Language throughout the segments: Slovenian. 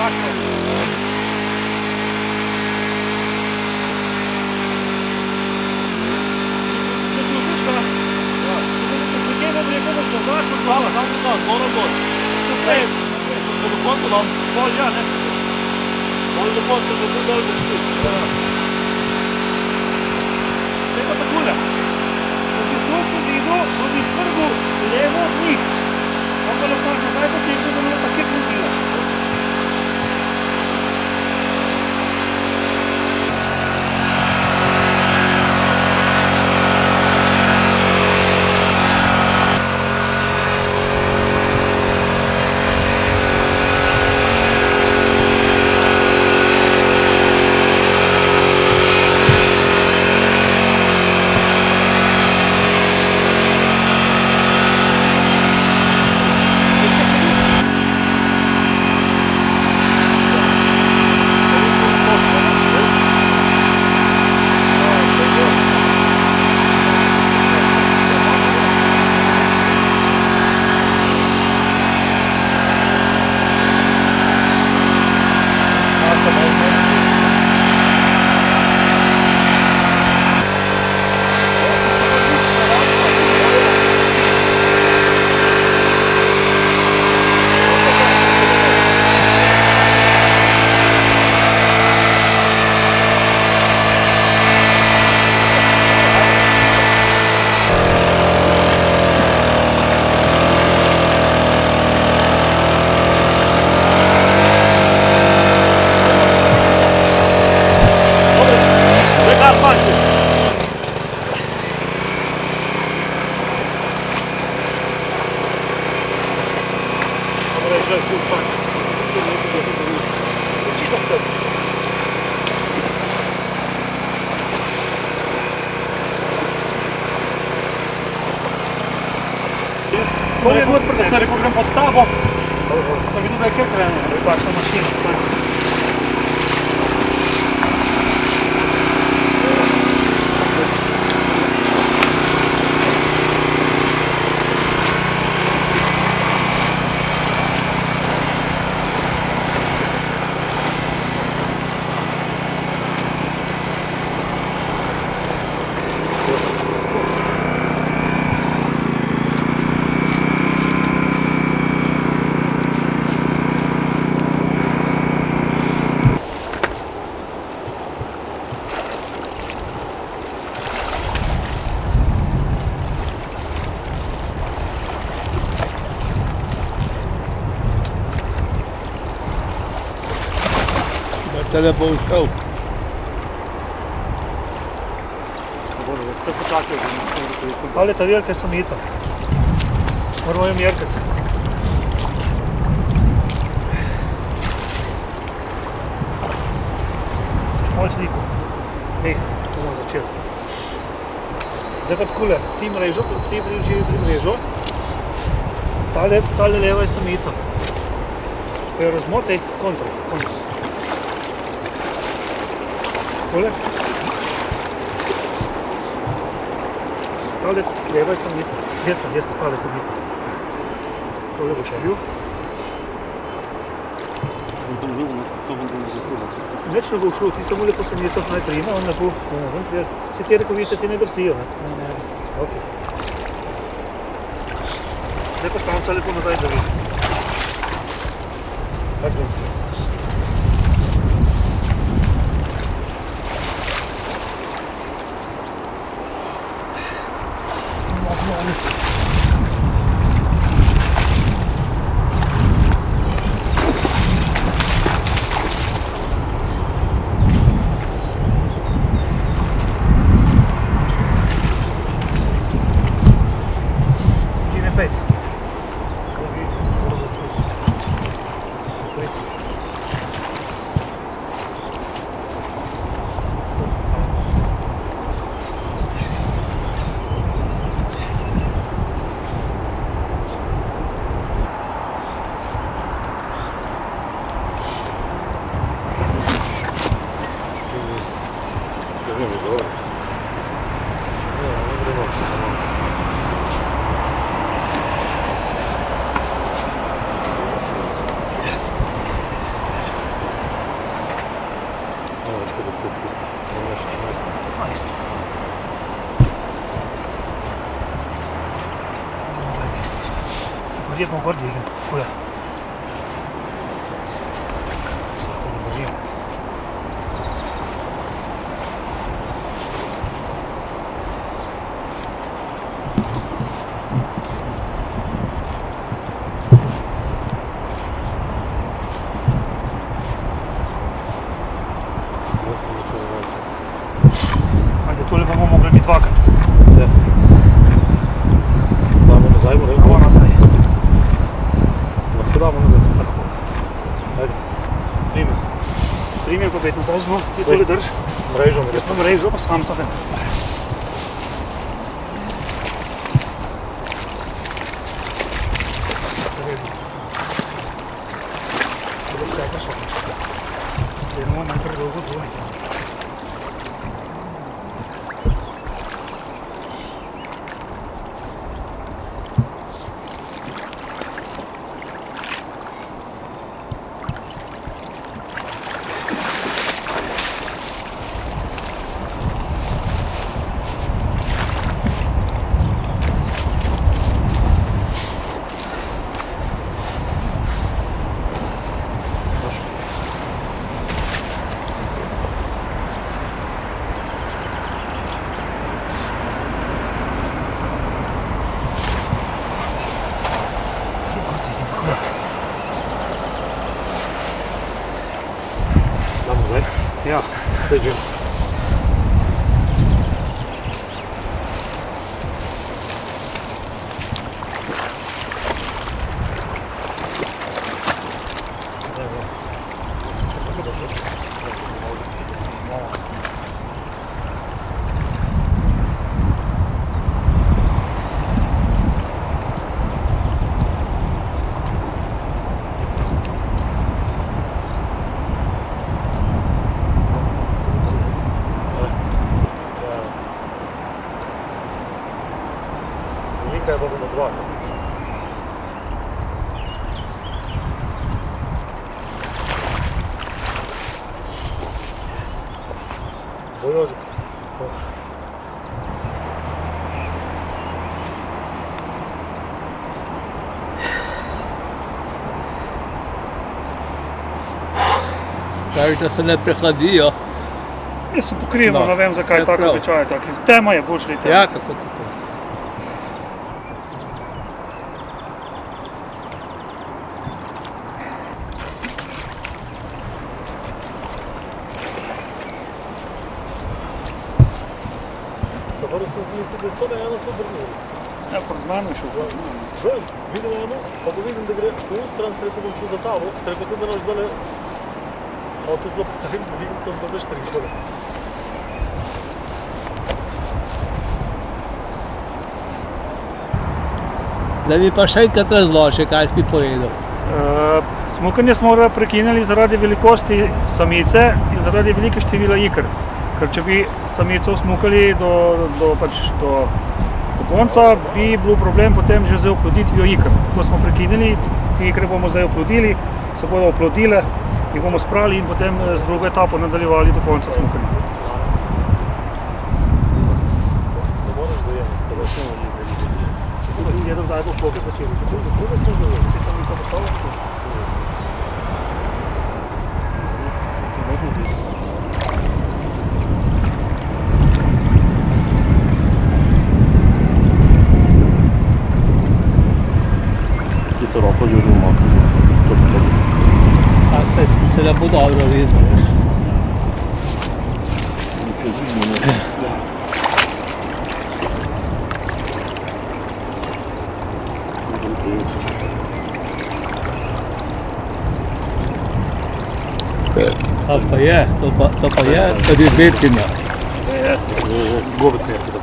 Zdaj pa takole. Ko bi sonce videl, ko bi svrgel levo od njih, pa bo lahko nazaj potegnil, da bo tako krutila. Bolje god, da sem rekel, grem pod tabo, sem videl, da je kar krajno, da je vaša mašina. Tele bo ušel. Tako počakaj, da nisem rukovico. Tale ta velika je samica. Moramo jo merkati. Moj sliko. Ej, to bomo začeli. Zdaj pa takole, ti mrežo, ti mrežo. Tale leva je samica. Pa jo razmotaj, kontra. Takole. Tale leva je samica. Desna, tale je samica. Tole bo še bil. Neč ne bo ušlo, ti samo lepo samica najprej ima, on ne bo ven prijeti. Vse te rekovice ti ne drsijo, ne? Ne. Ok. Zdaj pa samca lepo nazaj zavedi. Tako. verjetno gor dvignil, tako da. Tako ne držim. Ajde, tole pa bomo mogli biti dvakrat. Ja. Damo nazaj, bo rekel? Damo nazaj. Lahko damo nazaj? Lahko. Ajde. Primer pa pet nazaj zelo, ti tole drž. Mrežo mi Jaz pa mrežo, pa sam sebe. Idemo najprej dolgo dvojiti. Damo nazaj? Ja. Držim. Velika je pa bomo dva. Bo Jožek. Pravi, da se ne prehladijo. Jaz se pokrijemo, No, ne vem zakaj je tako prav. običaj. Tema je bolj šli tema. Ja, kako tako. Dobro sem si mislil, da je samo eno se obrnilo. Ja, pred mano je šel. Zdaj, vidim eno, pa ko vidim, da gre v unu stran, se rekel, bom šel za tabo, se rekel, da naš zdaj avto zelo potem, da vidim, sem pa zdaj štrih. Da bi pa še enkrat razložil, kaj si mi povedal. Smukanje smo prekinili zaradi velikosti samice in zaradi velike števila iker. Ker če bi samico smukali do konca, bi bil problem potem že z oploditvijo iker. Tako smo prekinili, te ikre bomo zdaj oplodili, se bodo oplodile, jih bomo sprali in potem z drugo etapo nadaljevali do konca smukanja. Ne moraš zajemati, da še ne Je do zdaj bo ploke začeli. Kako sem zajem? Si samica postala? To roko ljudi umaknili. A se ne bo dobro vidno, veš. To pa je, to pa je, tudi betina. Gobec mi je tudi.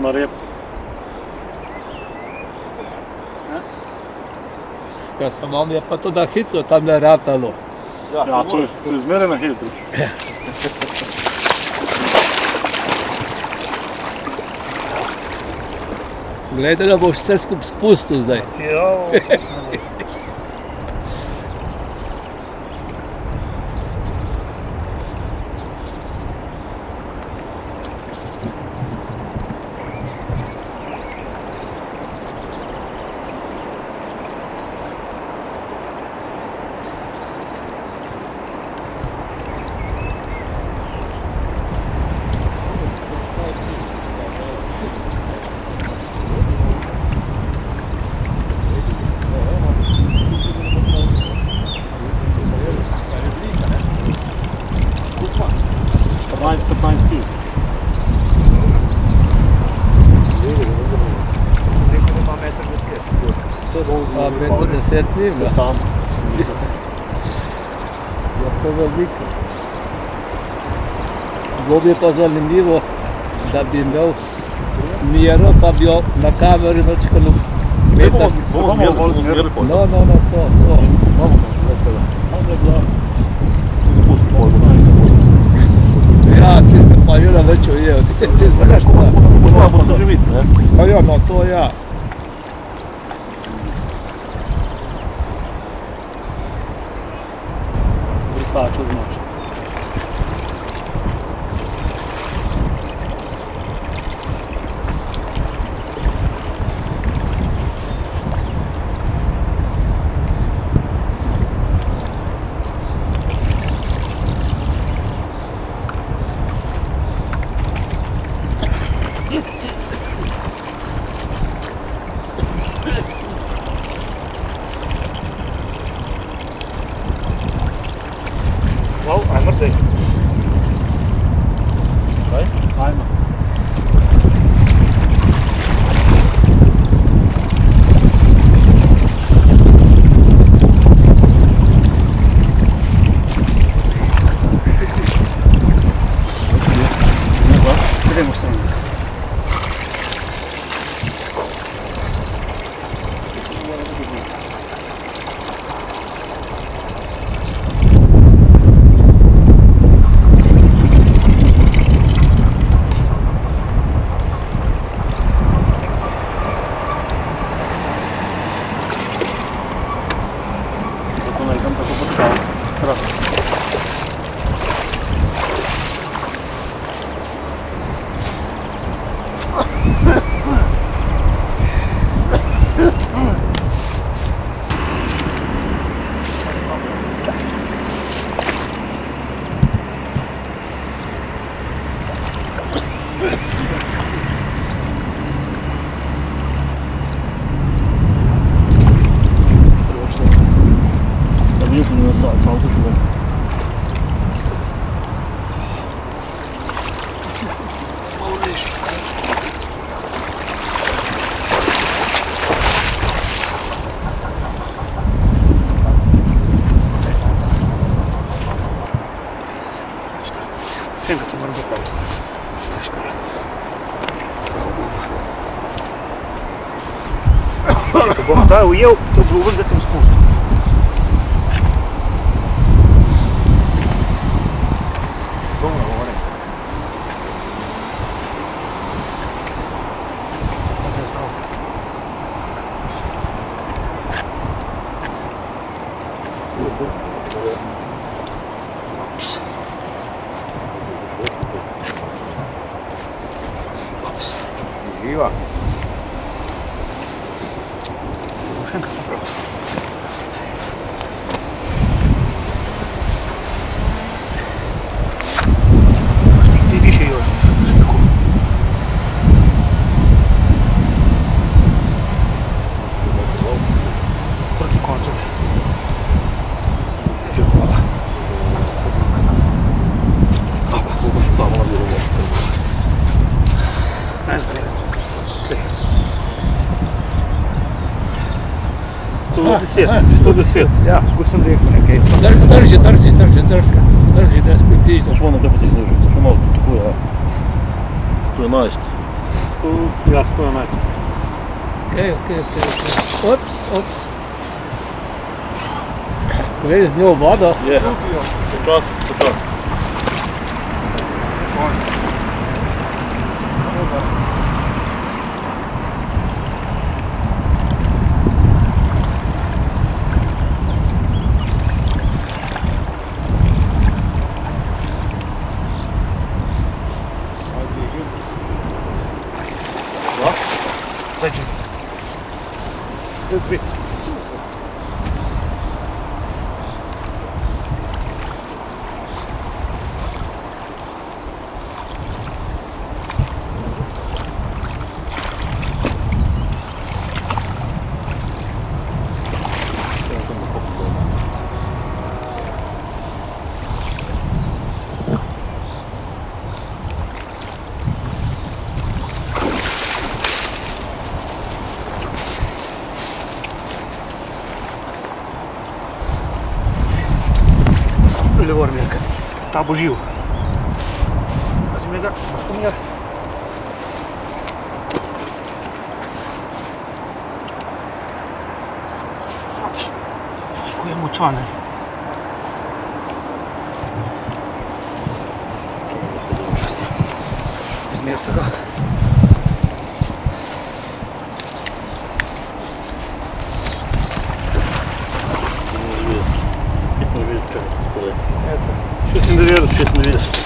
Marija Kad sam vam je pa to da hitro tam ne ratalo. Ja, to je zmeraj na hitro. Gledaj da boš sve skup spustil zdaj. Jao. A metar 10 nima. Sam. Ja to veliko. Bilo bi pa zanimljivo, da bi imel mjero, pa bi jo na kameri načkalo metar. No, to. Ja, ti ste pa jedna već ujeo, ti znaš šta? Moramo se živiti, ne? Pa ja, no to ja. Brisač zmač. Well, I'm not saying. Right? I'm. Bom ta ujel, to bo uvek da te spustim. Živa. Ti više još. Proti koncu. Ne znam. 110. Ja, ko sam rekao nekaj. Drži, da se približaš. Što ono kako ti služi? Što malo tako je? 111. Ja, 111. Okej. Ops. Gre z njo v vodo. Je. Počasi. Levor Mirka, ta bo živ. Vzmi ga, pomer. Ko je močan. Vzmi ga. Это 96.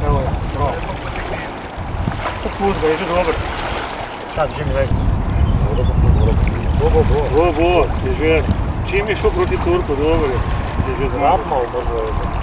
Evo je, bravo. Spust ga, je že dober. Sad, že mi reći. Bo, je že, čim je šel proti curku, dober je. Je že zrapmal, možda je.